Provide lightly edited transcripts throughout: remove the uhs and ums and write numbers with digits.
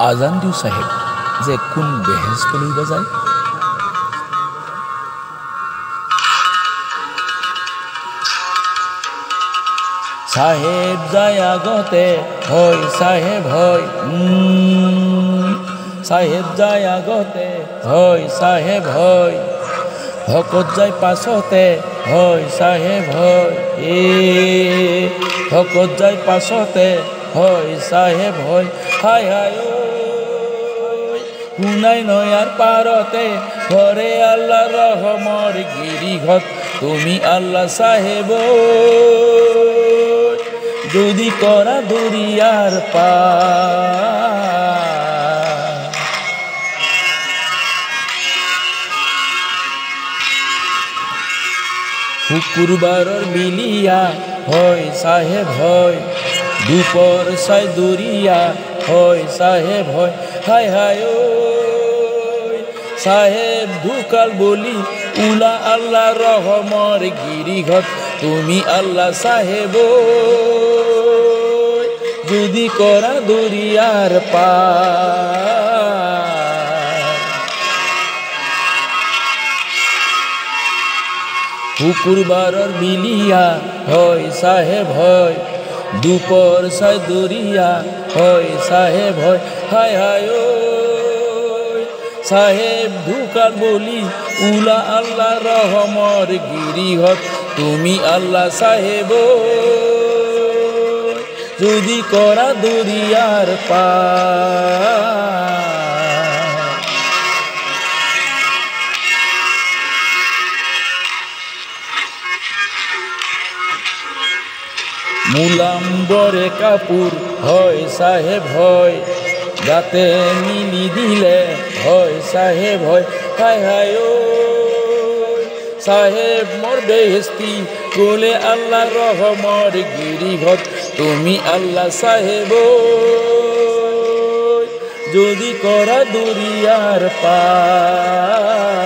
আজান দিও সাহেব যে কোন বেহেস্তলৈ বা যায় সাহেব যায় আগতে হয় সাহেব হয় সাহেব যায় আগতে হয় সাহেব হয় ভকত যায় পাছতে হয় সাহেব হয় ভকত যায় পাছতে হয় সাহেব হয় হায় হায় শুনাই নয়ার পারতে ঘরে আল্লাহ রহমর গিরিঘর তুমি আল্লাহ সাহেব যদি করা দরিয়ার পার শুকুরবারর বিলিয়া হয় সাহেব হয় দুপর সাই দরিয়া হয় সাহেব হয় হায় হায় সাহেব ঢুকাল বলি উলা আল্লাহ রহমর গিরিঘর তুমি আল্লাহ সাহেব যদি করা দরিয়ার পার শুকুরবারর বিলিয়া হয় সাহেব হয় দুপর সাই দরিয়া হয় সাহেব হয় হায় হায় সাহেব ঢুকাল বলি উলা আল্লাহ রহমর গিরিঘর তুমি আল্লাহ সাহেব যদি করা দরিয়ার পার মুলাম্বরে কাপুর হয় সাহেব হয় গাতে মিলি দিলে হয় সাহেব হয় হায় হায় সাহেব মোর বেহেস্তি কোলে আল্লাহ রহমর গিরিঘর তুমি আল্লাহ সাহেব যদি করা দরিয়ার পার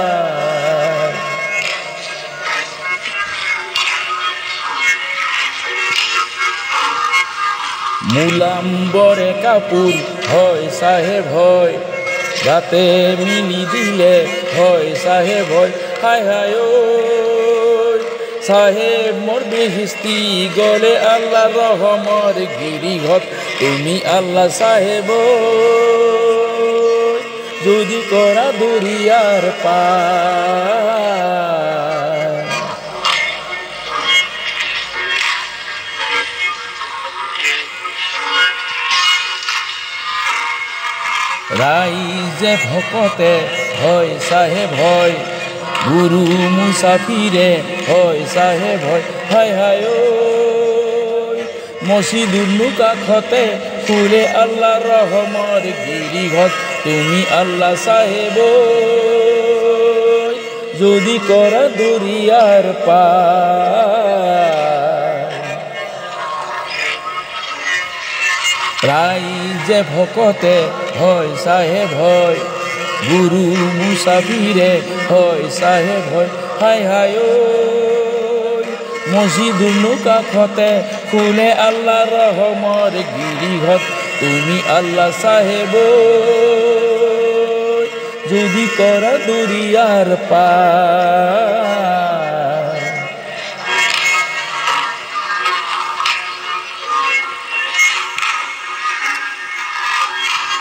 মুলাম্বরে কাপুর হয় সাহেব হয় গাতে মিলি দিলে হয় সাহেব হয় হায় হায় সাহেব মোর বেহেস্তি গলে আল্লাহ রহমর গিরিঘর তুমি আল্লাহ সাহেব যদি করা দরিয়ার পার রাইজে ভকতে হয় সাহেব হয় গুরু মুসাফিরে হয় সাহেব হয় হায় হায় মসজিদুল কাখতে ফুলে আল্লাহ রহমর গিরিঘর তুমি আল্লাহ সাহেব যদি করা দরিয়ার পার রাইজে ভকতে হয় সাহেব হয় গুরু মুসাফিরে হয় সাহেব হয় হায় হায় মসজিদুল কাখতে খুলে আল্লাহ রহমর গিরিঘর তুমি আল্লাহ সাহেব যদি করা দরিয়ার পার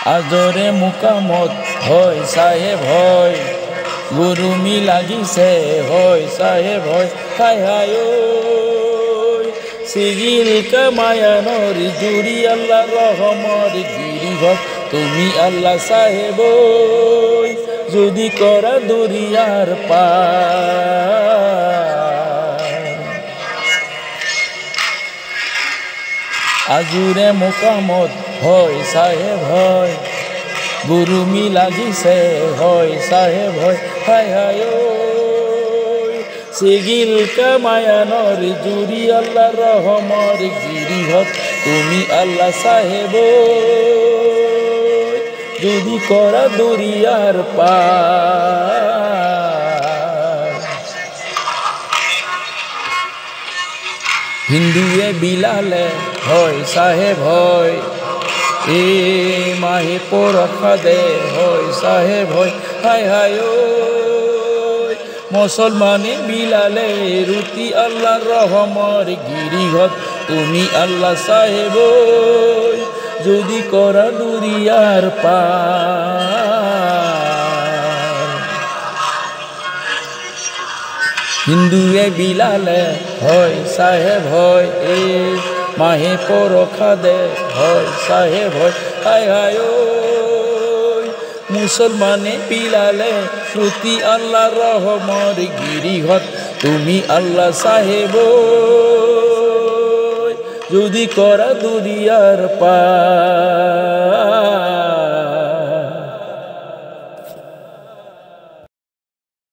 আজরে মুকামত হয় সাহেব হয় গরুমি লাগিছে হয় সাহেব হয় হায় হায় সিগিল কামায়ানোর জুড়ি আল্লাহ রহমর গিরিঘর তুমি আল্লাহ সাহেব যদি করা দরিয়ার পার আজুরে মুকামত হয় সাহেব হয় গরুমি লাগিছে হয় সাহেব হয় হায় হায় সিগিল কামায়ানোর জুড়ি আল্লাহ রহমর গিরিঘর তুমি আল্লাহ সাহেব যদি করা দরিয়ার পার হিন্দুয়ে বিলালে হয় সাহেব হয় এ মাহে পরখা দে হয় সাহেব হয় হায় হায় ও মুসলমানে বিলালে রুতি আল্লাহ রহমর গিরিঘর তুমি আল্লাহ সাহেব যদি করা দুরিয়ার পার হিন্দুয়ে বিলালে হয় সাহেব হয় এ মাহে পরখা দে হয় সাহেব হয় হায় হায় ও মুসলমানে বিলালে শ্রুতি আল্লাহ রহমর গিরিঘর তুমি আল্লাহ সাহেব যদি করা দুনিয়ার পার